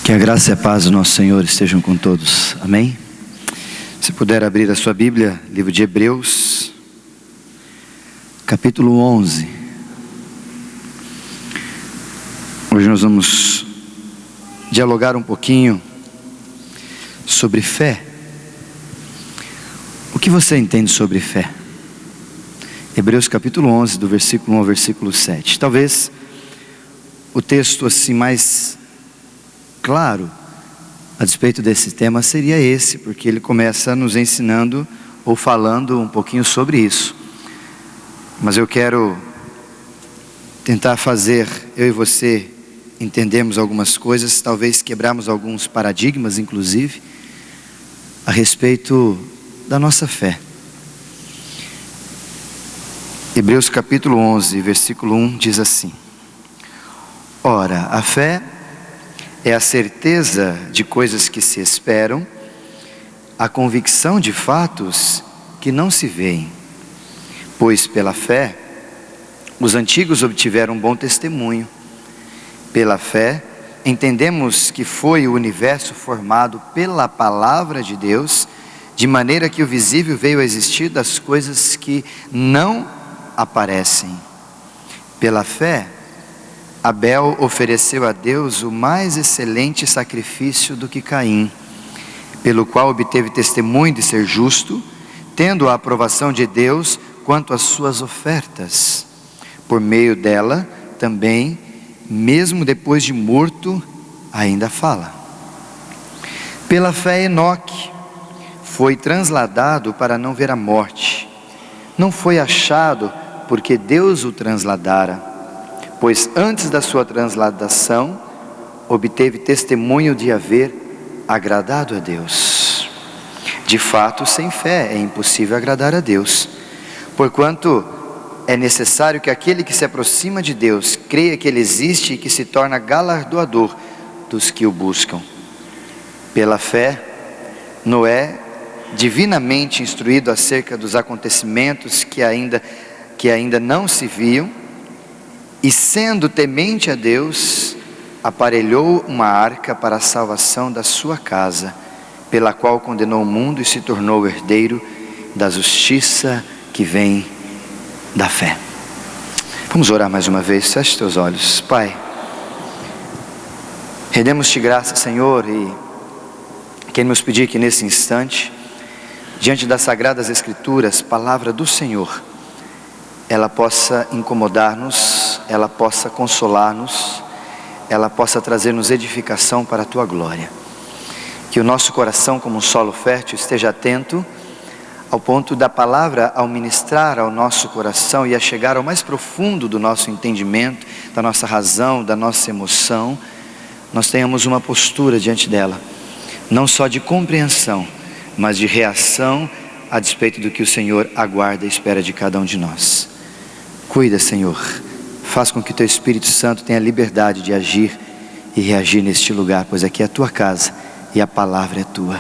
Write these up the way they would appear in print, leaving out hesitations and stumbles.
Que a graça e a paz do nosso Senhor estejam com todos. Amém? Se puder abrir a sua Bíblia, livro de Hebreus, capítulo 11. Hoje nós vamos dialogar um pouquinho sobre fé. O que você entende sobre fé? Hebreus capítulo 11, do versículo 1 ao versículo 7. Talvez o texto assim mais claro a respeito desse tema seria esse, porque ele começa nos ensinando ou falando um pouquinho sobre isso. Mas eu quero tentar fazer eu e você entendermos algumas coisas, talvez quebrarmos alguns paradigmas, inclusive, a respeito da nossa fé. Hebreus capítulo 11, versículo 1 diz assim: Ora, a fé é a certeza de coisas que se esperam, a convicção de fatos que não se veem. Pois pela fé, os antigos obtiveram um bom testemunho. Pela fé, entendemos que foi o universo formado pela palavra de Deus, de maneira que o visível veio a existir das coisas que não aparecem. Pela fé, Abel ofereceu a Deus o mais excelente sacrifício do que Caim, pelo qual obteve testemunho de ser justo, tendo a aprovação de Deus quanto às suas ofertas. Por meio dela, também, mesmo depois de morto, ainda fala. Pela fé, Enoque foi transladado para não ver a morte. Não foi achado porque Deus o transladara, pois antes da sua transladação, obteve testemunho de haver agradado a Deus. De fato, sem fé é impossível agradar a Deus, porquanto é necessário que aquele que se aproxima de Deus creia que Ele existe e que se torna galardoador dos que o buscam. Pela fé, Noé, divinamente instruído acerca dos acontecimentos que ainda não se viam, e sendo temente a Deus, aparelhou uma arca para a salvação da sua casa, pela qual condenou o mundo e se tornou herdeiro da justiça que vem da fé. Vamos orar mais uma vez. Feche teus olhos. Pai, rendemos-te graça, Senhor, e queremos pedir que nesse instante, diante das sagradas escrituras, palavra do Senhor, ela possa incomodar-nos, ela possa consolar-nos, ela possa trazer-nos edificação para a Tua glória. Que o nosso coração, como um solo fértil, esteja atento ao ponto da palavra, ao ministrar ao nosso coração e a chegar ao mais profundo do nosso entendimento, da nossa razão, da nossa emoção, nós tenhamos uma postura diante dela, não só de compreensão, mas de reação a despeito do que o Senhor aguarda e espera de cada um de nós. Cuida, Senhor, faz com que o Teu Espírito Santo tenha liberdade de agir e reagir neste lugar, pois aqui é a Tua casa e a palavra é Tua.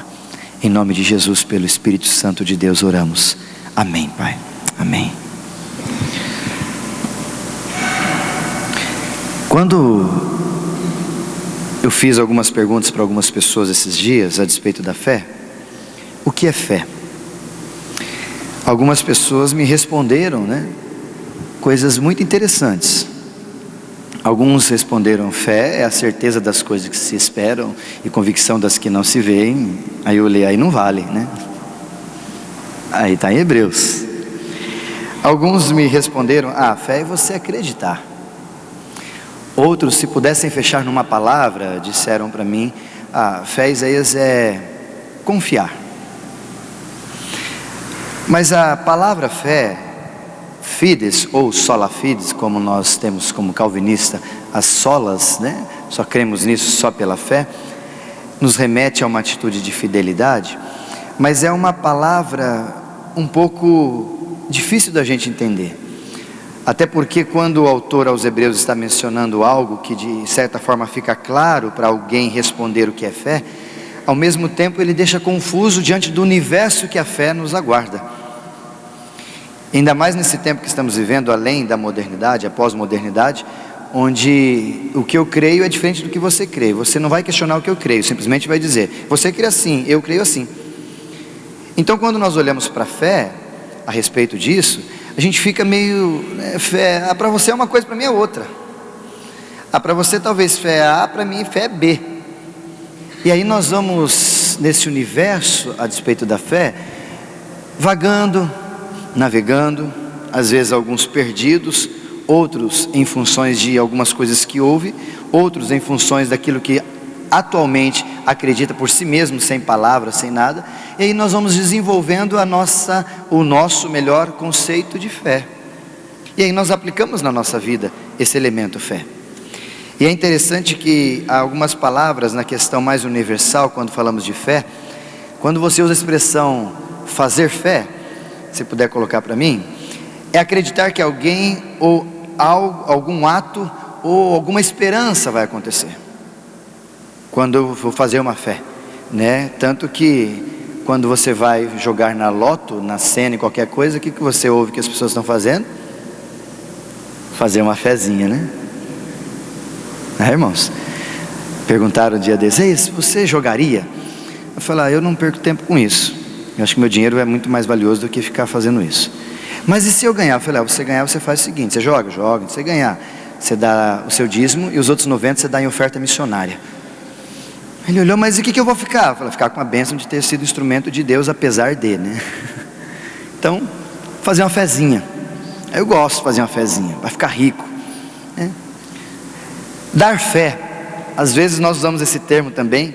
Em nome de Jesus, pelo Espírito Santo de Deus oramos. Amém, Pai. Amém. Quando eu fiz algumas perguntas para algumas pessoas esses dias a despeito da fé, o que é fé? Algumas pessoas me responderam, coisas muito interessantes. Alguns responderam: fé é a certeza das coisas que se esperam e convicção das que não se veem. Aí eu olhei, aí não vale, Aí está em Hebreus. Alguns me responderam: fé é você acreditar. Outros, se pudessem fechar numa palavra, disseram para mim: fé, Isaías, é confiar. Mas a palavra fé, fides ou sola fides, como nós temos como calvinista as solas, só cremos nisso só pela fé, nos remete a uma atitude de fidelidade, mas é uma palavra um pouco difícil da gente entender, até porque quando o autor aos Hebreus está mencionando algo que de certa forma fica claro para alguém responder o que é fé, ao mesmo tempo ele deixa confuso diante do universo que a fé nos aguarda. Ainda mais nesse tempo que estamos vivendo, além da modernidade, a pós-modernidade, onde o que eu creio é diferente do que você crê. Você não vai questionar o que eu creio, simplesmente vai dizer: você crê assim, eu creio assim. Então, quando nós olhamos para a fé, a respeito disso, a gente fica meio, fé, para você é uma coisa, para mim é outra. Para você talvez fé é A, para mim fé é B. E aí nós vamos nesse universo, a despeito da fé, vagando, navegando, às vezes alguns perdidos, outros em funções de algumas coisas que houve, outros em funções daquilo que atualmente acredita por si mesmo, sem palavras, sem nada. E aí nós vamos desenvolvendo o nosso melhor conceito de fé. E aí nós aplicamos na nossa vida esse elemento fé. E é interessante que há algumas palavras na questão mais universal, quando falamos de fé, quando você usa a expressão fazer fé, se puder colocar para mim, é acreditar que alguém ou algo, algum ato ou alguma esperança vai acontecer quando eu vou fazer uma fé, né? Tanto que quando você vai jogar na loto, na cena, em qualquer coisa, o que você ouve que as pessoas estão fazendo? Fazer uma fezinha, né? Irmãos, perguntaram um dia desses: você jogaria? Eu falei: eu não perco tempo com isso, eu acho que meu dinheiro é muito mais valioso do que ficar fazendo isso. Mas e se eu ganhar? Eu falei: você ganhar, você faz o seguinte: você joga, se você ganhar, você dá o seu dízimo, e os outros 90 você dá em oferta missionária. Ele olhou: mas e o que eu vou ficar? Eu falei: ficar com a bênção de ter sido instrumento de Deus, apesar de, né? Então, fazer uma fezinha. Eu gosto de fazer uma fezinha, vai ficar rico, né? Dar fé, às vezes nós usamos esse termo também.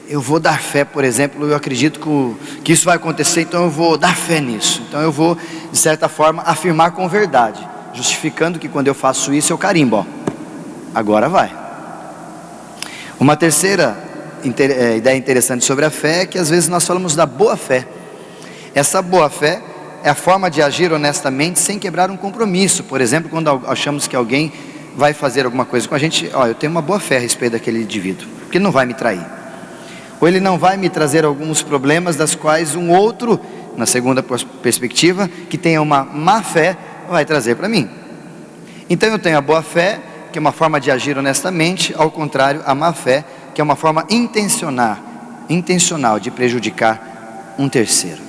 Eu vou dar fé, por exemplo, eu acredito que isso vai acontecer, então eu vou dar fé nisso. Então eu vou, de certa forma, afirmar com verdade, justificando que quando eu faço isso eu carimbo, agora vai. Uma terceira ideia interessante sobre a fé é que às vezes nós falamos da boa fé. Essa boa fé é a forma de agir honestamente sem quebrar um compromisso. Por exemplo, quando achamos que alguém vai fazer alguma coisa com a gente: eu tenho uma boa fé a respeito daquele indivíduo, porque ele não vai me trair, ou ele não vai me trazer alguns problemas das quais um outro, na segunda perspectiva, que tenha uma má fé, vai trazer para mim. Então eu tenho a boa fé, que é uma forma de agir honestamente, ao contrário, a má fé, que é uma forma intencional de prejudicar um terceiro.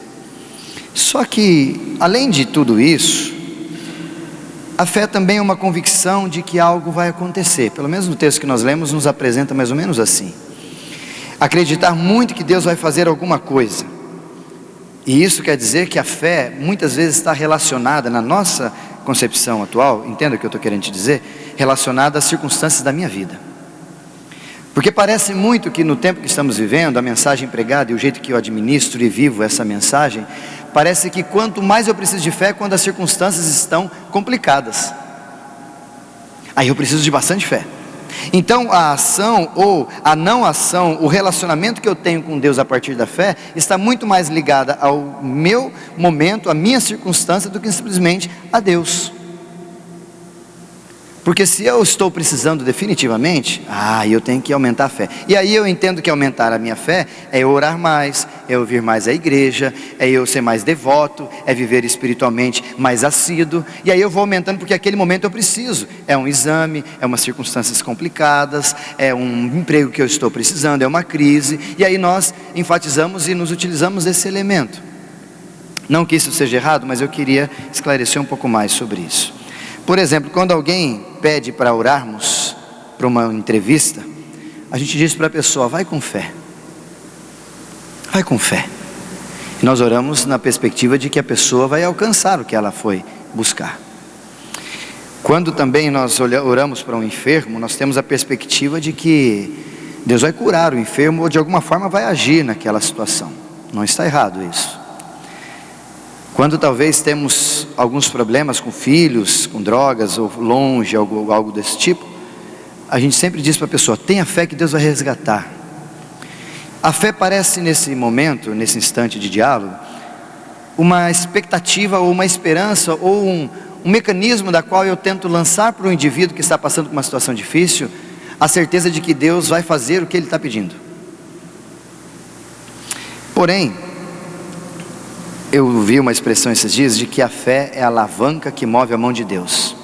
Só que, além de tudo isso, a fé também é uma convicção de que algo vai acontecer. Pelo menos no texto que nós lemos nos apresenta mais ou menos assim: acreditar muito que Deus vai fazer alguma coisa. E isso quer dizer que a fé muitas vezes está relacionada, na nossa concepção atual, entenda o que eu estou querendo te dizer, relacionada às circunstâncias da minha vida. Porque parece muito que no tempo que estamos vivendo, a mensagem pregada e o jeito que eu administro e vivo essa mensagem, parece que quanto mais eu preciso de fé, quando as circunstâncias estão complicadas, aí eu preciso de bastante fé. Então a ação ou a não ação, o relacionamento que eu tenho com Deus a partir da fé, está muito mais ligada ao meu momento, à minha circunstância, do que simplesmente a Deus. Porque se eu estou precisando definitivamente, eu tenho que aumentar a fé. E aí eu entendo que aumentar a minha fé é eu orar mais, é eu vir mais à igreja, é eu ser mais devoto, é viver espiritualmente mais assíduo. E aí eu vou aumentando porque aquele momento eu preciso. É um exame, é umas circunstâncias complicadas, é um emprego que eu estou precisando, é uma crise. E aí nós enfatizamos e nos utilizamos desse elemento. Não que isso seja errado, mas eu queria esclarecer um pouco mais sobre isso. Por exemplo, quando alguém pede para orarmos para uma entrevista, a gente diz para a pessoa: vai com fé, vai com fé. E nós oramos na perspectiva de que a pessoa vai alcançar o que ela foi buscar. Quando também nós oramos para um enfermo, nós temos a perspectiva de que Deus vai curar o enfermo, ou de alguma forma vai agir naquela situação. Não está errado isso. Quando talvez temos alguns problemas com filhos, com drogas, ou longe, algo desse tipo, a gente sempre diz para a pessoa: tenha fé que Deus vai resgatar. A fé parece nesse momento, nesse instante de diálogo, uma expectativa ou uma esperança ou um mecanismo da qual eu tento lançar para o indivíduo que está passando por uma situação difícil a certeza de que Deus vai fazer o que ele está pedindo. Porém, eu vi uma expressão esses dias de que a fé é a alavanca que move a mão de Deus.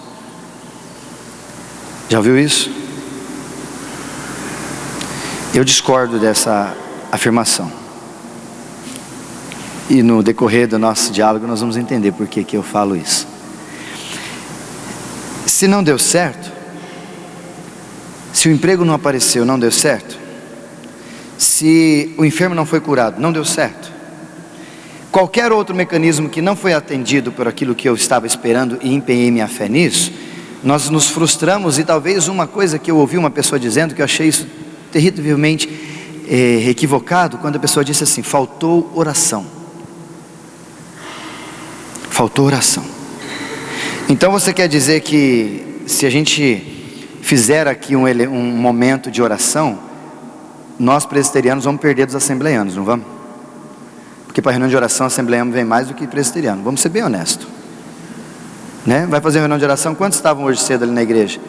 Já ouviu isso? Eu discordo dessa afirmação. E no decorrer do nosso diálogo nós vamos entender por que eu falo isso. Se não deu certo, se o emprego não apareceu, não deu certo, se o enfermo não foi curado, não deu certo, qualquer outro mecanismo que não foi atendido por aquilo que eu estava esperando e empenhei minha fé nisso, nós nos frustramos. E talvez uma coisa que eu ouvi uma pessoa dizendo, que eu achei isso terrivelmente equivocado, quando a pessoa disse assim: faltou oração. Faltou oração. Então você quer dizer que se a gente fizer aqui um momento de oração, nós presbiterianos vamos perder dos assembleianos, não vamos? Porque para a reunião de oração, assembleiano vem mais do que presbiteriano. Vamos ser bem honestos, né? Vai fazer reunião de oração, quantos estavam hoje cedo ali na igreja?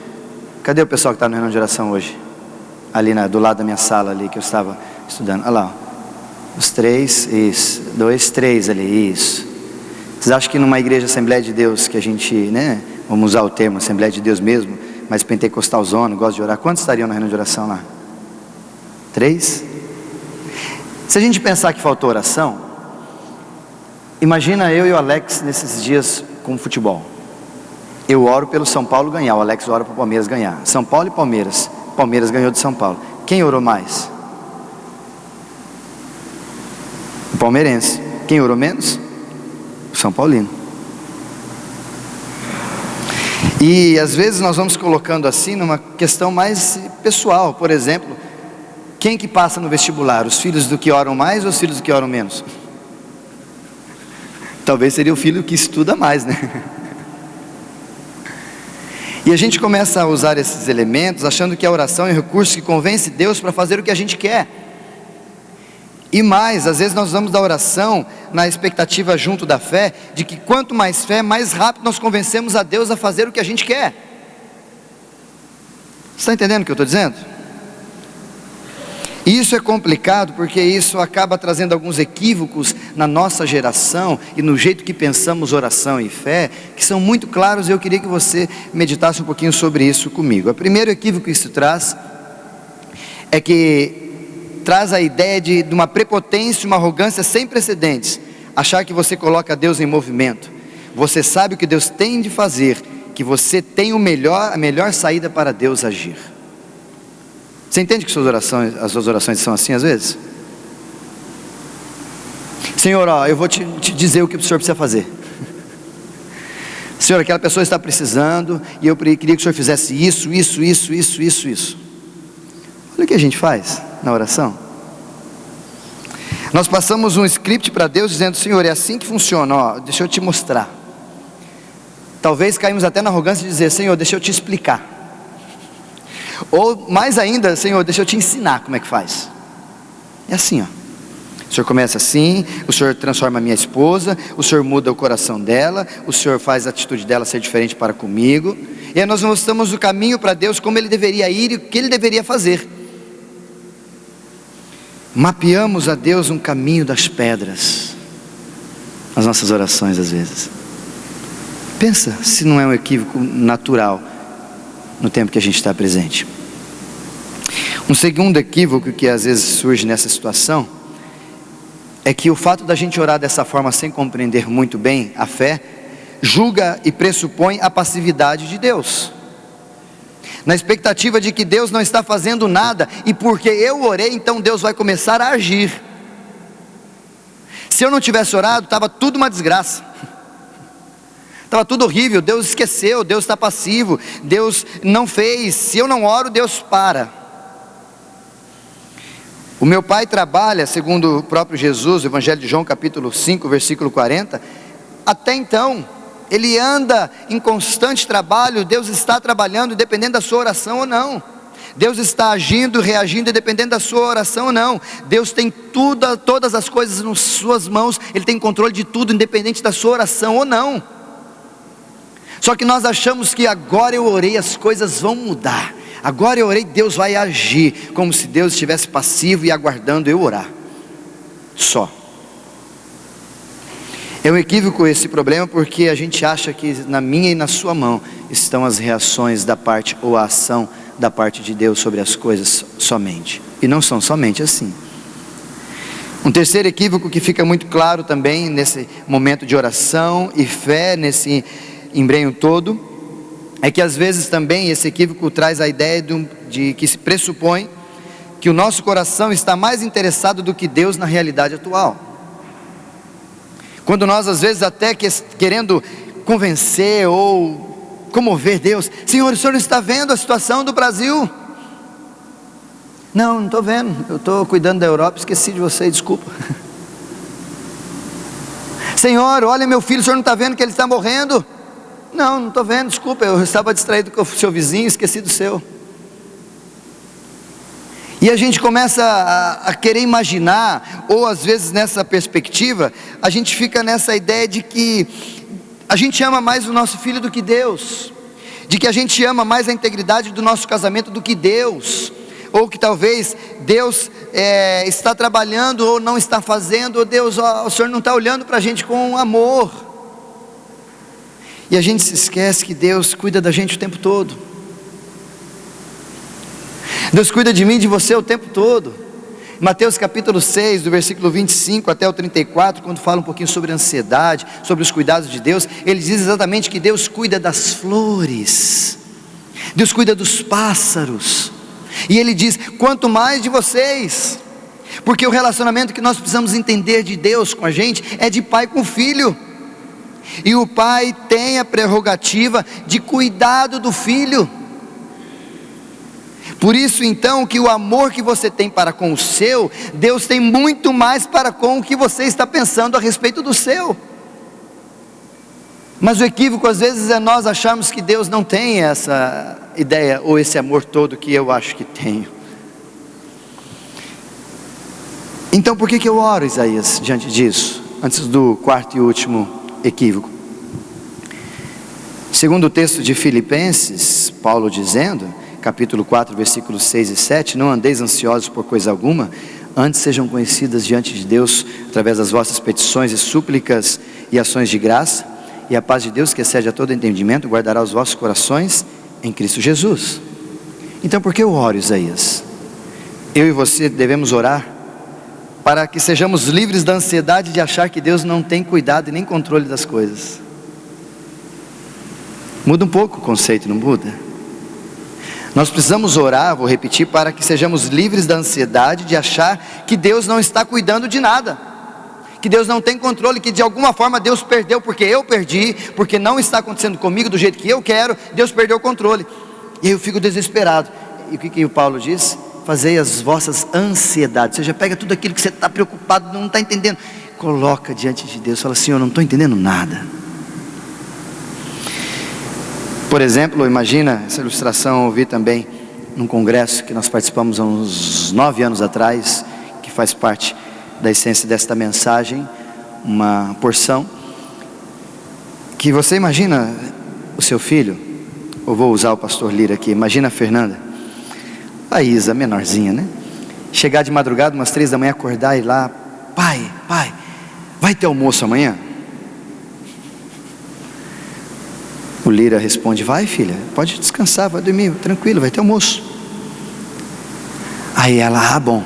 Cadê o pessoal que está na reunião de oração hoje? Ali do lado da minha sala ali que eu estava estudando. Olha lá, os 3, isso, 2, 3 ali, isso. Vocês acham que numa igreja Assembleia de Deus, que a gente, né, vamos usar o termo Assembleia de Deus mesmo, mas pentecostal zona, gosta de orar, quantos estariam na reunião de oração lá? 3? Se a gente pensar que faltou oração, imagina eu e o Alex nesses dias com futebol. Eu oro pelo São Paulo ganhar, o Alex ora para o Palmeiras ganhar. São Paulo e Palmeiras. Palmeiras ganhou de São Paulo. Quem orou mais? O palmeirense. Quem orou menos? O São Paulino. E às vezes nós vamos colocando assim numa questão mais pessoal. Por exemplo, quem que passa no vestibular? Os filhos do que oram mais ou os filhos do que oram menos? Talvez seria o filho que estuda mais, né? E a gente começa a usar esses elementos achando que a oração é um recurso que convence Deus para fazer o que a gente quer. E mais, às vezes nós vamos da oração na expectativa junto da fé, de que quanto mais fé, mais rápido nós convencemos a Deus a fazer o que a gente quer. Você está entendendo o que eu estou dizendo? E isso é complicado, porque isso acaba trazendo alguns equívocos na nossa geração e no jeito que pensamos oração e fé, que são muito claros. E eu queria que você meditasse um pouquinho sobre isso comigo. O primeiro equívoco que isso traz é que traz a ideia de uma prepotência, uma arrogância sem precedentes. Achar que você coloca Deus em movimento. Você sabe o que Deus tem de fazer, que você tem a melhor saída para Deus agir. Você entende que as suas orações são assim às vezes? Senhor, eu vou te dizer o que o Senhor precisa fazer. Senhor, aquela pessoa está precisando, e eu queria que o Senhor fizesse isso. Olha o que a gente faz na oração. Nós passamos um script para Deus dizendo: Senhor, é assim que funciona, deixa eu te mostrar. Talvez caímos até na arrogância de dizer: Senhor, deixa eu te explicar. Ou mais ainda: Senhor, deixa eu te ensinar como é que faz. É assim, o Senhor começa assim, o Senhor transforma a minha esposa, o Senhor muda o coração dela, o Senhor faz a atitude dela ser diferente para comigo. E aí nós mostramos o caminho para Deus, como Ele deveria ir e o que Ele deveria fazer. Mapeamos a Deus um caminho das pedras nas nossas orações às vezes. Pensa se não é um equívoco natural no tempo que a gente está presente. Um segundo equívoco que às vezes surge nessa situação é que o fato da gente orar dessa forma sem compreender muito bem a fé, julga e pressupõe a passividade de Deus, na expectativa de que Deus não está fazendo nada, e porque eu orei, então Deus vai começar a agir. Se eu não tivesse orado, estava tudo uma desgraça, estava tudo horrível. Deus esqueceu, Deus está passivo, Deus não fez. Se eu não oro, Deus para. O meu pai trabalha, segundo o próprio Jesus, o Evangelho de João capítulo 5, versículo 40, até então ele anda em constante trabalho. Deus está trabalhando, dependendo da sua oração ou não. Deus está agindo, reagindo, dependendo da sua oração ou não. Deus tem todas as coisas nas suas mãos. Ele tem controle de tudo, independente da sua oração ou não. Só que nós achamos que agora eu orei, as coisas vão mudar. Agora eu orei, Deus vai agir, como se Deus estivesse passivo e aguardando eu orar só. É um equívoco esse problema, porque a gente acha que na minha e na sua mão estão as reações da parte ou a ação da parte de Deus sobre as coisas somente, e não são somente assim. Um terceiro equívoco que fica muito claro também nesse momento de oração e fé, nesse embrenho todo, é que às vezes também esse equívoco traz a ideia de que se pressupõe que o nosso coração está mais interessado do que Deus na realidade atual. Quando nós às vezes até querendo convencer ou comover Deus: Senhor, o Senhor não está vendo a situação do Brasil? Não estou vendo, eu estou cuidando da Europa, esqueci de você, desculpa. Senhor, olha meu filho, o Senhor não está vendo que ele está morrendo? Não estou vendo, desculpa, eu estava distraído com o seu vizinho, esqueci do seu. E a gente começa a querer imaginar, ou às vezes nessa perspectiva, a gente fica nessa ideia de que a gente ama mais o nosso filho do que Deus, de que a gente ama mais a integridade do nosso casamento do que Deus, ou que talvez Deus está trabalhando ou não está fazendo, ou Deus, o Senhor não está olhando para a gente com amor. E a gente se esquece que Deus cuida da gente o tempo todo. Deus cuida de mim e de você o tempo todo. Mateus capítulo 6, do versículo 25 até o 34, quando fala um pouquinho sobre ansiedade, sobre os cuidados de Deus, ele diz exatamente que Deus cuida das flores, Deus cuida dos pássaros, e ele diz: quanto mais de vocês, porque o relacionamento que nós precisamos entender de Deus com a gente é de pai com filho, e o pai tem a prerrogativa de cuidado do filho. Por isso então que o amor que você tem para com o seu, Deus tem muito mais para com o que você está pensando a respeito do seu. Mas o equívoco às vezes é nós acharmos que Deus não tem essa ideia ou esse amor todo que eu acho que tenho. Então por que eu oro, Isaías, diante disso? Antes do quarto e último equívoco. Segundo o texto de Filipenses, Paulo dizendo, capítulo 4, versículos 6 e 7, não andeis ansiosos por coisa alguma, antes sejam conhecidas diante de Deus, através das vossas petições e súplicas e ações de graça, e a paz de Deus, que excede a todo entendimento, guardará os vossos corações em Cristo Jesus. Então por que eu oro, Isaías? Eu e você devemos orar para que sejamos livres da ansiedade de achar que Deus não tem cuidado e nem controle das coisas. Muda um pouco o conceito, não muda? Nós precisamos orar, vou repetir, para que sejamos livres da ansiedade de achar que Deus não está cuidando de nada, que Deus não tem controle, que de alguma forma Deus perdeu porque eu perdi, porque não está acontecendo comigo do jeito que eu quero, Deus perdeu o controle, e eu fico desesperado. E o que o Paulo diz? Fazei as vossas ansiedades, ou seja, pega tudo aquilo que você está preocupado, não está entendendo, coloca diante de Deus, fala assim: eu não estou entendendo nada. Por exemplo, imagina essa ilustração, eu ouvi também num congresso que nós participamos há uns 9 anos atrás, que faz parte da essência desta mensagem, uma porção, que você imagina o seu filho, eu vou usar o pastor Lira aqui, imagina a Fernanda, a Isa, menorzinha, né? Chegar de madrugada, umas 3 da manhã, acordar e ir lá: pai, vai ter almoço amanhã? O Lira responde: vai, filha, pode descansar, vai dormir, tranquilo, vai ter almoço. Aí ela: bom.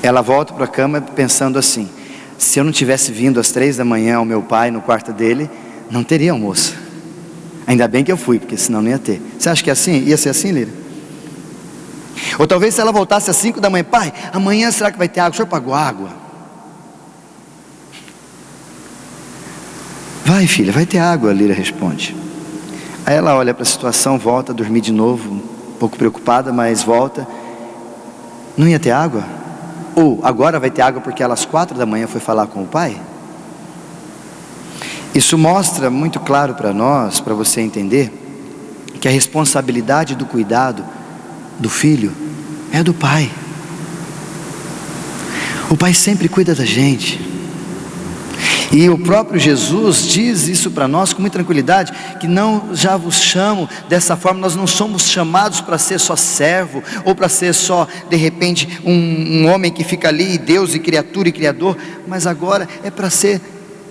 Ela volta para a cama pensando assim: se eu não tivesse vindo às 3 da manhã ao meu pai no quarto dele, não teria almoço. Ainda bem que eu fui, porque senão não ia ter. Você acha que é assim? Ia ser assim, Lira? Ou talvez se ela voltasse às 5 da manhã: pai, amanhã será que vai ter água? O senhor pagou água? Vai, filha, vai ter água, a Lira responde. Aí ela olha para a situação, volta a dormir de novo, um pouco preocupada, mas volta. Não ia ter água? Ou agora vai ter água porque ela às 4 da manhã foi falar com o pai? Isso mostra muito claro para nós, para você entender, que a responsabilidade do cuidado do filho é do pai. O pai sempre cuida da gente. E o próprio Jesus diz isso para nós com muita tranquilidade, que não já vos chamo dessa forma. Nós não somos chamados para ser só servo, ou para ser só de repente um homem que fica ali, Deus e criatura e criador, mas agora é para ser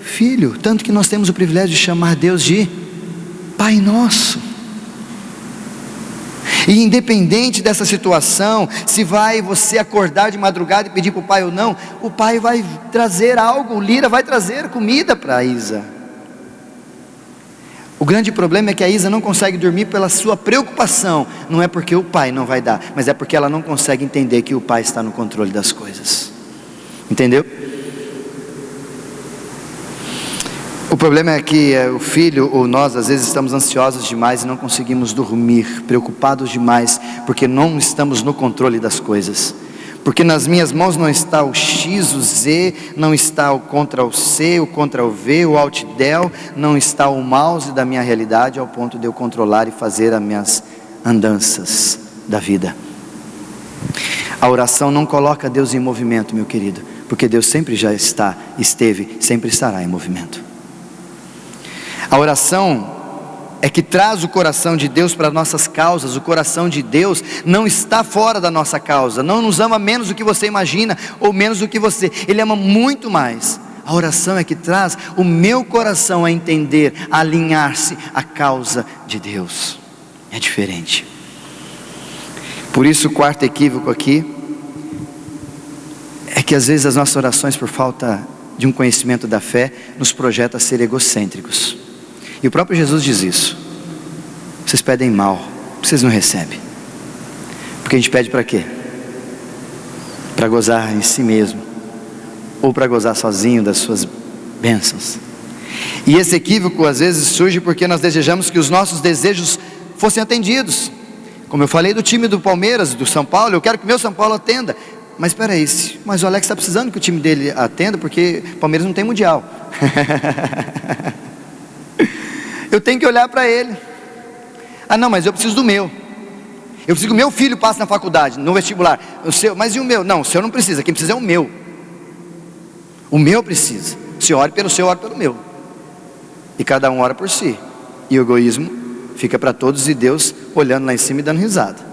filho, tanto que nós temos o privilégio de chamar Deus de Pai Nosso. E independente dessa situação, se vai você acordar de madrugada e pedir para o pai ou não, o pai vai trazer algo, o Lira vai trazer comida para a Isa. O grande problema é que a Isa não consegue dormir pela sua preocupação, não é porque o pai não vai dar, mas é porque ela não consegue entender que o pai está no controle das coisas. Entendeu? O problema é que o filho ou nós às vezes estamos ansiosos demais e não conseguimos dormir, preocupados demais, porque não estamos no controle das coisas. Porque nas minhas mãos não está o X, o Z, não está o Ctrl+C, o Ctrl+V, o Alt+Del, não está o mouse da minha realidade ao ponto de eu controlar e fazer as minhas andanças da vida. A oração não coloca Deus em movimento, meu querido, porque Deus sempre já esteve, sempre estará em movimento. A oração é que traz o coração de Deus para nossas causas. O coração de Deus não está fora da nossa causa, não nos ama menos do que você imagina, ou menos do que você, Ele ama muito mais. A oração é que traz o meu coração a entender, a alinhar-se à causa de Deus. É diferente. Por isso o quarto equívoco aqui, é que às vezes as nossas orações, por falta de um conhecimento da fé, nos projeta a ser egocêntricos. E o próprio Jesus diz isso: vocês pedem mal, vocês não recebem. Porque a gente pede para quê? Para gozar em si mesmo, ou para gozar sozinho das suas bênçãos. E esse equívoco às vezes surge porque nós desejamos que os nossos desejos fossem atendidos. Como eu falei do time do Palmeiras, do São Paulo, eu quero que o meu São Paulo atenda. Mas espera aí, mas o Alex está precisando que o time dele atenda, porque o Palmeiras não tem mundial. Eu tenho que olhar para ele. Ah não, mas eu preciso do meu. Eu preciso que o meu filho passe na faculdade, no vestibular. O seu, mas e o meu? Não, o seu não precisa, quem precisa é o meu. O meu precisa. Se ore pelo seu, ore pelo meu. E cada um ora por si. E o egoísmo fica para todos e Deus olhando lá em cima e dando risada.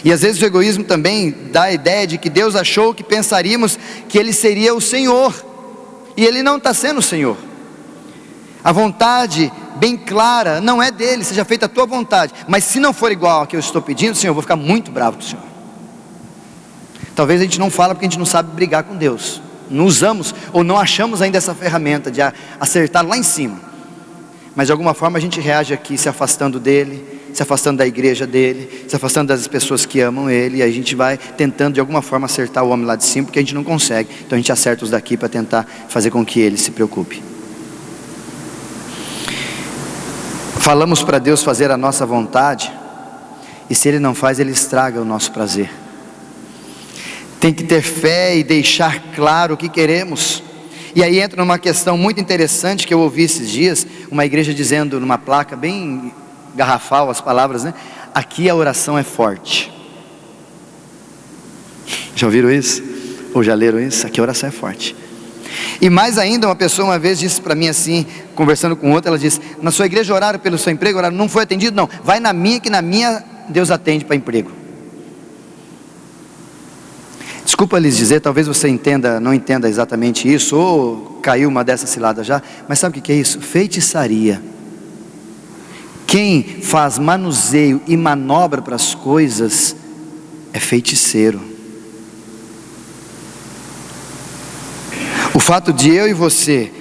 E às vezes o egoísmo também dá a ideia de que Deus achou que pensaríamos que Ele seria o Senhor. E Ele não está sendo o Senhor. A vontade bem clara não é dele, seja feita a tua vontade. Mas se não for igual ao que eu estou pedindo, Senhor, eu vou ficar muito bravo com o Senhor. Talvez a gente não fala porque a gente não sabe brigar com Deus. Não usamos ou não achamos ainda essa ferramenta de acertar lá em cima. Mas de alguma forma a gente reage aqui se afastando dele, se afastando da igreja dele, se afastando das pessoas que amam ele. E a gente vai tentando de alguma forma acertar o homem lá de cima, porque a gente não consegue. Então a gente acerta os daqui para tentar fazer com que ele se preocupe. Falamos para Deus fazer a nossa vontade, e se Ele não faz, Ele estraga o nosso prazer. Tem que ter fé e deixar claro o que queremos. E aí entra numa questão muito interessante que eu ouvi esses dias, uma igreja dizendo numa placa bem garrafal as palavras, né? Aqui a oração é forte. Já ouviram isso? Ou já leram isso? Aqui a oração é forte. E mais ainda, uma pessoa uma vez disse para mim assim, conversando com outra, ela disse: na sua igreja oraram pelo seu emprego, oraram, não foi atendido? Não, vai na minha, que na minha Deus atende para emprego. Desculpa lhes dizer, talvez você não entenda exatamente isso, ou caiu uma dessas ciladas já, mas sabe o que é isso? Feitiçaria. Quem faz manuseio e manobra para as coisas é feiticeiro. O fato de eu e você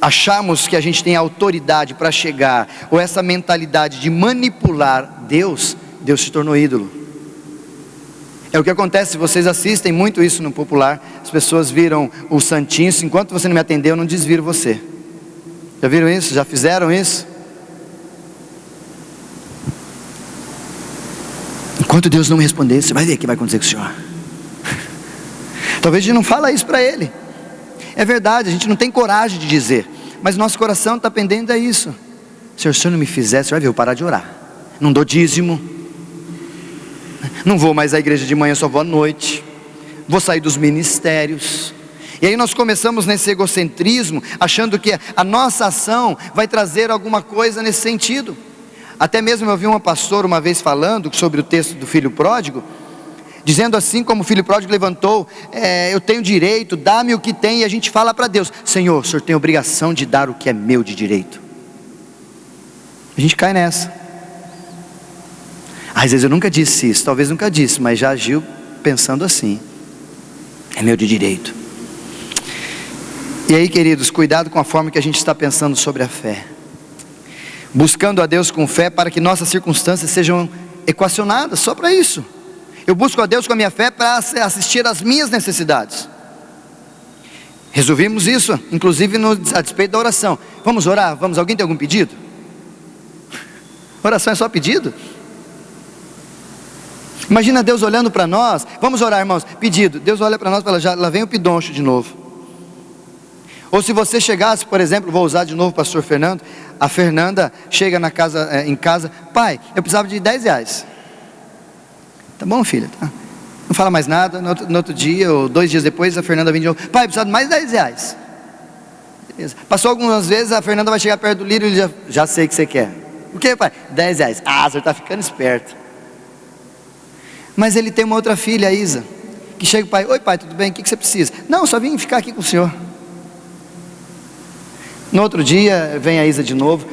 acharmos que a gente tem autoridade para chegar, ou essa mentalidade de manipular Deus, Deus se tornou ídolo. É o que acontece, vocês assistem muito isso no popular, as pessoas viram o santinho, enquanto você não me atendeu, eu não desviro você. Já viram isso? Já fizeram isso? Enquanto Deus não me responder, você vai ver o que vai acontecer com o Senhor. Talvez a gente não fala isso para Ele. É verdade, a gente não tem coragem de dizer, mas nosso coração está pendendo a isso. Senhor, se o Senhor não me fizer, você vai ver, eu vou parar de orar. Não dou dízimo, não vou mais à igreja de manhã, só vou à noite, vou sair dos ministérios. E aí nós começamos nesse egocentrismo, achando que a nossa ação vai trazer alguma coisa nesse sentido. Até mesmo eu vi uma pastora uma vez falando sobre o texto do filho pródigo, dizendo assim como o filho pródigo levantou, eu tenho direito, dá-me o que tem, e a gente fala para Deus: Senhor, o Senhor tem obrigação de dar o que é meu de direito. A gente cai nessa. Às vezes eu nunca disse isso, talvez nunca disse, mas já agiu pensando assim: é meu de direito. E aí, queridos, cuidado com a forma que a gente está pensando sobre a fé. Buscando a Deus com fé para que nossas circunstâncias sejam equacionadas, só para isso. Eu busco a Deus com a minha fé para assistir às minhas necessidades. Resolvimos isso, inclusive a despeito da oração. Vamos orar? Vamos, alguém tem algum pedido? Oração é só pedido? Imagina Deus olhando para nós. Vamos orar, irmãos, pedido. Deus olha para nós e fala: lá vem o pidoncho de novo. Ou se você chegasse, por exemplo, vou usar de novo o pastor Fernando. A Fernanda chega em casa: pai, eu precisava de 10 reais. Tá bom, filha, tá? Não fala mais nada. No outro dia, ou 2 dias depois, a Fernanda vem de novo: pai, eu precisava de mais 10 reais. Beleza. Passou algumas vezes, a Fernanda vai chegar perto do Lírio e ele já sei o que você quer. O que, pai? 10 reais. Ah, o senhor está ficando esperto. Mas ele tem uma outra filha, a Isa, que chega: pai, oi pai, tudo bem? O que você precisa? Não, só vim ficar aqui com o senhor. No outro dia, vem a Isa de novo: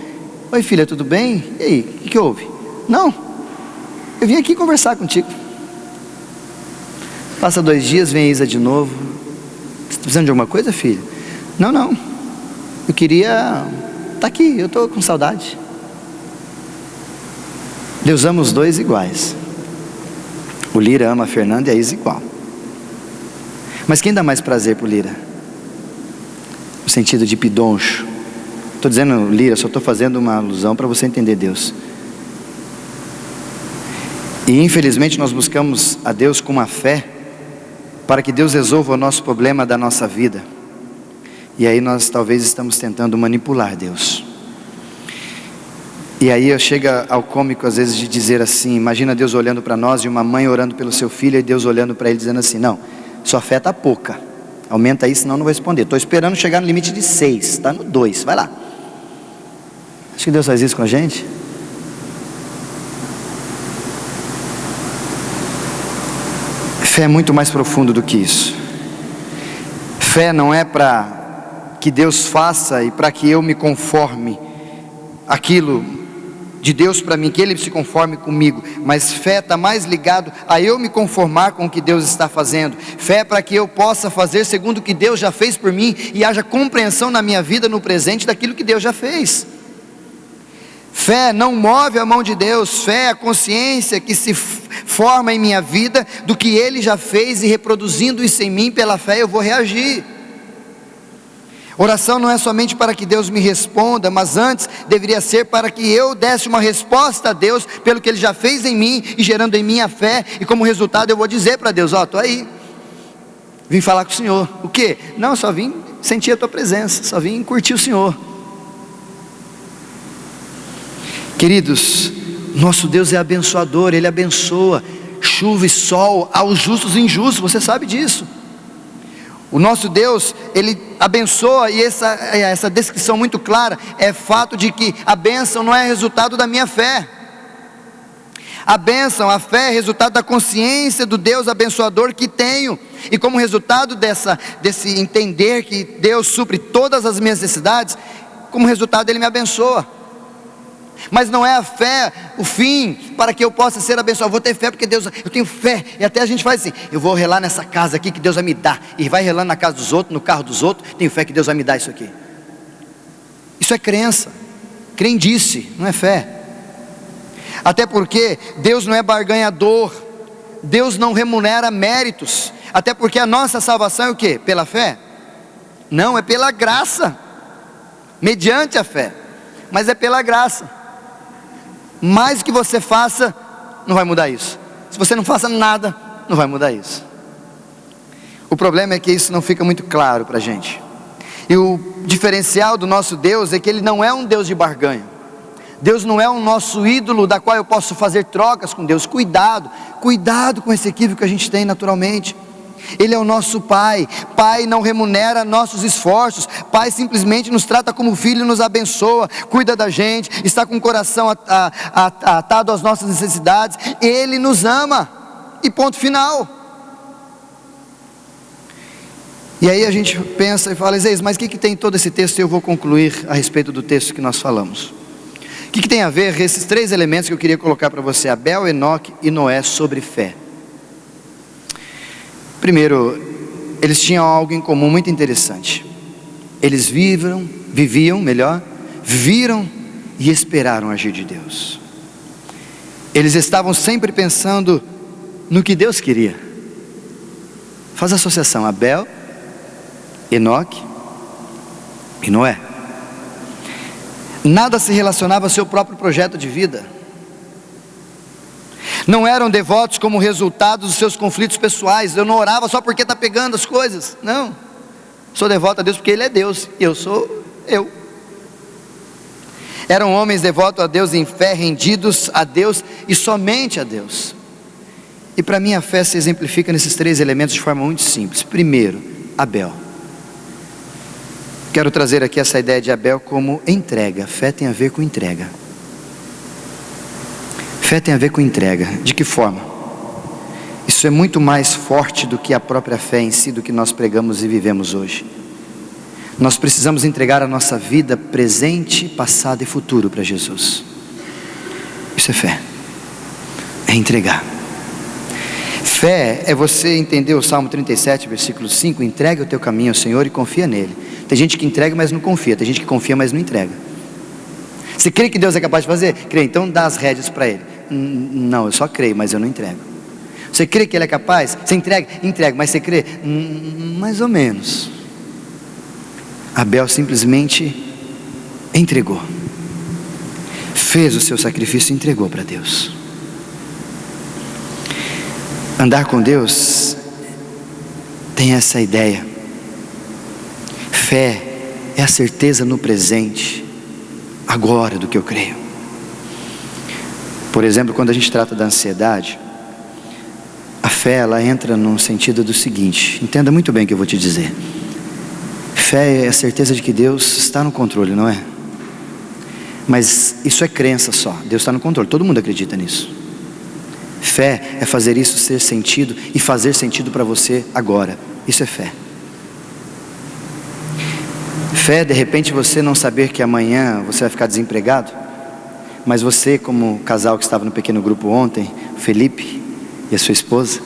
oi filha, tudo bem? E aí, o que houve? Não, eu vim aqui conversar contigo. Passa 2 dias, vem a Isa de novo: você está precisando de alguma coisa, filha? Não, eu queria estar aqui, eu estou com saudade. Deus ama os dois iguais. O Lira ama a Fernanda e a Isa igual. Mas quem dá mais prazer para o Lira? No sentido de pidoncho. Estou dizendo Lira, só estou fazendo uma alusão para você entender Deus. E infelizmente nós buscamos a Deus com uma fé para que Deus resolva o nosso problema da nossa vida. E aí nós talvez estamos tentando manipular Deus. E aí chega ao cômico às vezes de dizer assim: imagina Deus olhando para nós e uma mãe orando pelo seu filho, e Deus olhando para ele dizendo assim: não, sua fé está pouca, aumenta aí, senão não vou responder. Estou esperando chegar no limite de 6, está no 2, vai lá. Acho que Deus faz isso com a gente. Fé é muito mais profundo do que isso. Fé não é para que Deus faça e para que eu me conforme aquilo de Deus para mim, que Ele se conforme comigo. Mas fé está mais ligado a eu me conformar com o que Deus está fazendo. Fé é para que eu possa fazer segundo o que Deus já fez por mim, e haja compreensão na minha vida, no presente, daquilo que Deus já fez. Fé não move a mão de Deus. Fé é a consciência que se forma em minha vida do que Ele já fez, e reproduzindo isso em mim, pela fé eu vou reagir. Oração não é somente para que Deus me responda, mas antes deveria ser para que eu desse uma resposta a Deus pelo que Ele já fez em mim, e gerando em mim a fé, e como resultado eu vou dizer para Deus: estou aí, vim falar com o Senhor. O quê? Não, só vim sentir a Tua presença, só vim curtir o Senhor. Queridos, nosso Deus é abençoador, Ele abençoa chuva e sol aos justos e injustos, você sabe disso. O nosso Deus, Ele abençoa, e essa descrição muito clara é fato de que a bênção não é resultado da minha fé. A bênção, a fé é resultado da consciência do Deus abençoador que tenho, e como resultado desse entender que Deus supre todas as minhas necessidades, como resultado Ele me abençoa. Mas não é a fé o fim para que eu possa ser abençoado. Eu vou ter fé porque Deus, eu tenho fé. E até a gente faz assim: eu vou relar nessa casa aqui que Deus vai me dar, e vai relando na casa dos outros, no carro dos outros. Tenho fé que Deus vai me dar isso aqui. Isso é crença, crendice, não é fé. Até porque Deus não é barganhador, Deus não remunera méritos. Até porque a nossa salvação é o quê? Pela fé? Não, é pela graça, mediante a fé. Mas é pela graça. Mais que você faça, não vai mudar isso. Se você não faça nada, não vai mudar isso. O problema é que isso não fica muito claro para a gente. E o diferencial do nosso Deus é que Ele não é um Deus de barganha. Deus não é o nosso ídolo da qual eu posso fazer trocas com Deus. Cuidado com esse equívoco que a gente tem naturalmente. Ele é o nosso Pai. Pai não remunera nossos esforços. Pai simplesmente nos trata como filho, nos abençoa, cuida da gente, está com o coração atado às nossas necessidades. Ele nos ama. e ponto final. E aí a gente pensa e fala, Isaías, mas o que tem todo esse texto? E eu vou concluir a respeito do texto que nós falamos. O que tem a ver esses 3 elementos que eu queria colocar para você: Abel, Enoque e Noé, sobre fé? Primeiro, eles tinham algo em comum muito interessante. Eles viram e esperaram agir de Deus. Eles estavam sempre pensando no que Deus queria. Faz a associação: Abel, Enoque e Noé. Nada se relacionava ao seu próprio projeto de vida. Não eram devotos como resultado dos seus conflitos pessoais. Eu não orava só porque está pegando as coisas. Não, sou devoto a Deus porque Ele é Deus e eu sou eu. Eram homens devotos a Deus em fé, rendidos a Deus e somente a Deus. E para mim a fé se exemplifica nesses 3 elementos de forma muito simples. Primeiro, Abel. Quero trazer aqui essa ideia de Abel como entrega. Fé tem a ver com entrega. Fé tem a ver com entrega. De que forma? Isso é muito mais forte do que a própria fé em si, do que nós pregamos e vivemos hoje. Nós precisamos entregar a nossa vida, presente, passado e futuro, para Jesus. Isso é fé. É entregar. Fé é você entender o Salmo 37, versículo 5, entrega o teu caminho ao Senhor e confia nele. Tem gente que entrega, mas não confia. Tem gente que confia, mas não entrega. Você crê que Deus é capaz de fazer? Crê, então dá as rédeas para Ele. Não, eu só creio, mas eu não entrego. Você crê que Ele é capaz? Você entrega? Entrega, mas você crê? Mais ou menos. Abel simplesmente entregou. Fez o seu sacrifício e entregou para Deus. Andar com Deus tem essa ideia. Fé é a certeza no presente, agora, do que eu creio. Por exemplo, quando a gente trata da ansiedade, a fé ela entra no sentido do seguinte: entenda muito bem o que eu vou te dizer. Fé é a certeza de que Deus está no controle, não é? Mas isso é crença só. Deus está no controle, todo mundo acredita nisso. Fé é fazer isso ser sentido e fazer sentido para você agora. Isso é fé. Fé é de repente você não saber que amanhã você vai ficar desempregado, mas você, como o casal que estava no pequeno grupo ontem, Felipe e a sua esposa,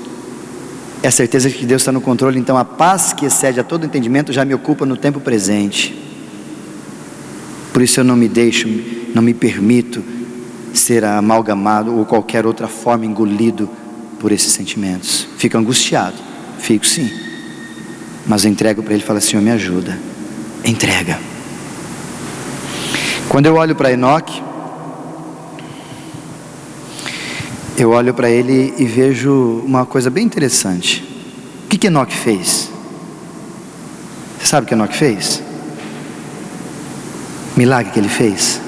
é a certeza de que Deus está no controle. Então a paz que excede a todo entendimento já me ocupa no tempo presente. Por isso eu não me deixo, não me permito ser amalgamado ou qualquer outra forma engolido por esses sentimentos. Fico angustiado, fico sim, mas eu entrego para Ele e falo: Senhor, me ajuda. Entrega. Quando eu olho para Enoque, eu olho para ele e vejo uma coisa bem interessante. O que Enoque fez? Você sabe o que Enoque fez? Milagre que ele fez?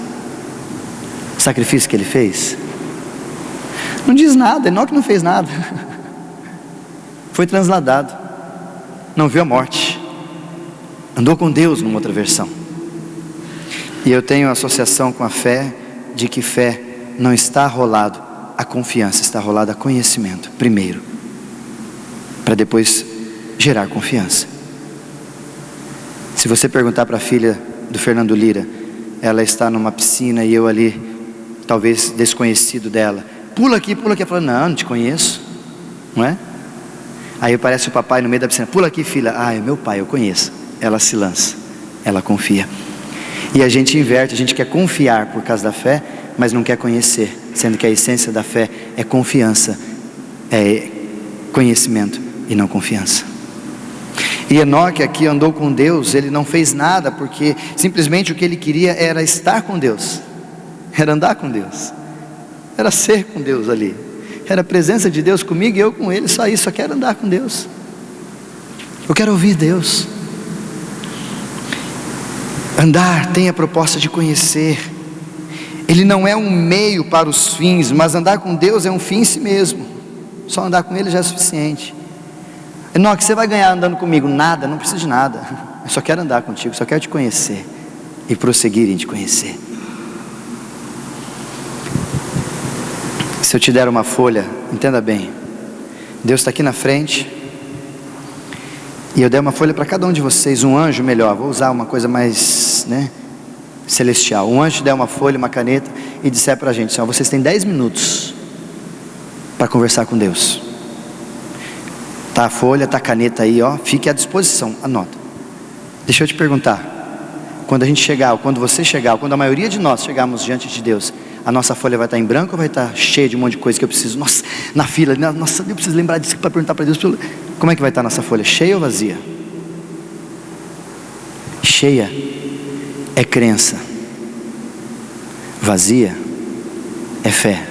Sacrifício que ele fez? Não diz nada. Enoque não fez nada. Foi transladado, não viu a morte, andou com Deus, numa outra versão. E eu tenho associação com a fé, de que fé não está rolado a confiança, está rolado a conhecimento primeiro, para depois gerar confiança. Se você perguntar para a filha do Fernando Lira, ela está numa piscina e eu ali, talvez desconhecido dela, pula aqui, ela fala: não te conheço, não é? Aí aparece o papai no meio da piscina: pula aqui, filha. Ah, é meu pai, eu conheço. Ela se lança, ela confia. E a gente inverte, a gente quer confiar por causa da fé, mas não quer conhecer, sendo que a essência da fé é confiança, é conhecimento e não confiança. E Enoque aqui andou com Deus, ele não fez nada, porque simplesmente o que ele queria era estar com Deus, era andar com Deus, era ser com Deus ali, era a presença de Deus comigo e eu com ele, só isso. Eu quero andar com Deus, eu quero ouvir Deus. Andar tem a proposta de conhecer. Ele não é um meio para os fins, mas andar com Deus é um fim em si mesmo. Só andar com Ele já é suficiente. Enoque, você vai ganhar andando comigo? Nada, não preciso de nada. Eu só quero andar contigo, só quero te conhecer e prosseguir em te conhecer. Se eu te der uma folha, entenda bem, Deus está aqui na frente, e eu dei uma folha para cada um de vocês, um anjo melhor, vou usar uma coisa mais, celestial. Um anjo der uma folha, uma caneta, e disser para a gente, assim, vocês têm 10 minutos para conversar com Deus. Tá a folha, tá a caneta aí, fique à disposição, anota. Deixa eu te perguntar, quando a gente chegar, ou quando você chegar, ou quando a maioria de nós chegarmos diante de Deus, a nossa folha vai estar em branco ou vai estar cheia de um monte de coisa que eu preciso, na fila, nossa, eu preciso lembrar disso para perguntar para Deus, como é que vai estar a nossa folha, cheia ou vazia? Cheia é crença, vazia é fé.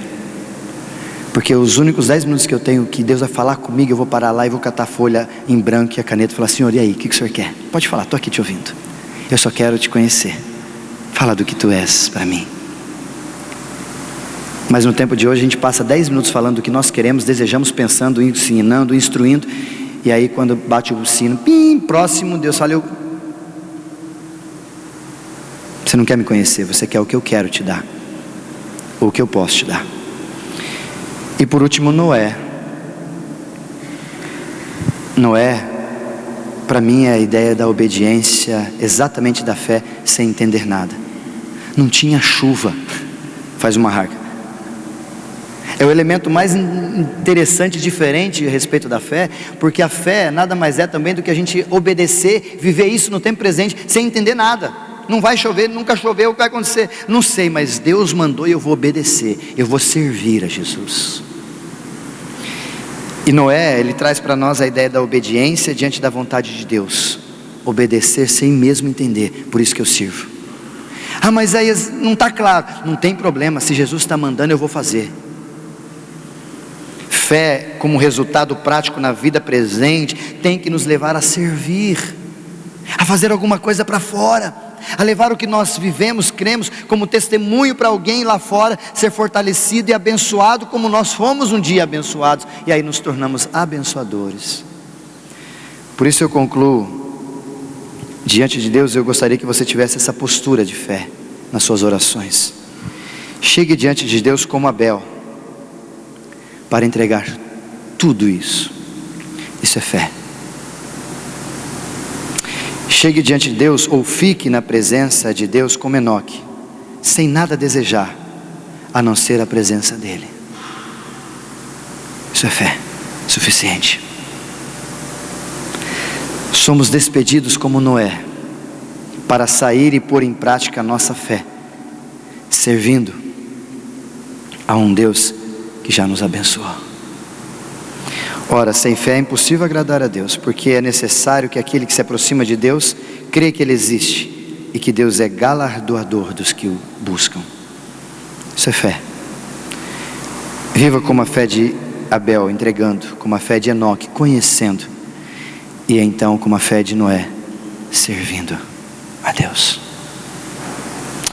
Porque os únicos 10 minutos que eu tenho, que Deus vai falar comigo, eu vou parar lá e vou catar a folha em branco e a caneta e falar, Senhor, e aí, o que o Senhor quer? Pode falar, estou aqui te ouvindo, eu só quero te conhecer, fala do que tu és para mim. Mas no tempo de hoje a gente passa 10 minutos falando do que nós queremos, desejamos, pensando, ensinando, instruindo, e aí quando bate o sino, próximo, Deus fala, você não quer me conhecer, você quer o que eu quero te dar, ou o que eu posso te dar. E por último, Noé, para mim é a ideia da obediência, exatamente da fé, sem entender nada. Não tinha chuva, faz uma arca. É o elemento mais interessante e diferente a respeito da fé, porque a fé nada mais é também do que a gente obedecer, viver isso no tempo presente, sem entender nada. Não vai chover, nunca choveu, o que vai acontecer? Não sei, mas Deus mandou e eu vou obedecer, eu vou servir a Jesus. E Noé, ele traz para nós a ideia da obediência diante da vontade de Deus, obedecer sem mesmo entender, por isso que eu sirvo. Mas aí não está claro, não tem problema, se Jesus está mandando eu vou fazer. Fé como resultado prático na vida presente, tem que nos levar a servir, a fazer alguma coisa para fora, a levar o que nós vivemos, cremos, como testemunho para alguém lá fora, ser fortalecido e abençoado, como nós fomos um dia abençoados, e aí nos tornamos abençoadores. Por isso eu concluo, diante de Deus eu gostaria que você tivesse essa postura de fé, nas suas orações. Chegue diante de Deus como Abel, para entregar tudo isso, isso é fé. Chegue diante de Deus, ou fique na presença de Deus como Enoque, sem nada desejar, a não ser a presença dEle. Isso é fé, suficiente. Somos despedidos como Noé, para sair e pôr em prática a nossa fé, servindo a um Deus que já nos abençoou. Ora, sem fé é impossível agradar a Deus, porque é necessário que aquele que se aproxima de Deus crê que Ele existe e que Deus é galardoador dos que o buscam. Isso é fé. Viva como a fé de Abel, entregando, como a fé de Enoque, conhecendo, e então como a fé de Noé, servindo a Deus.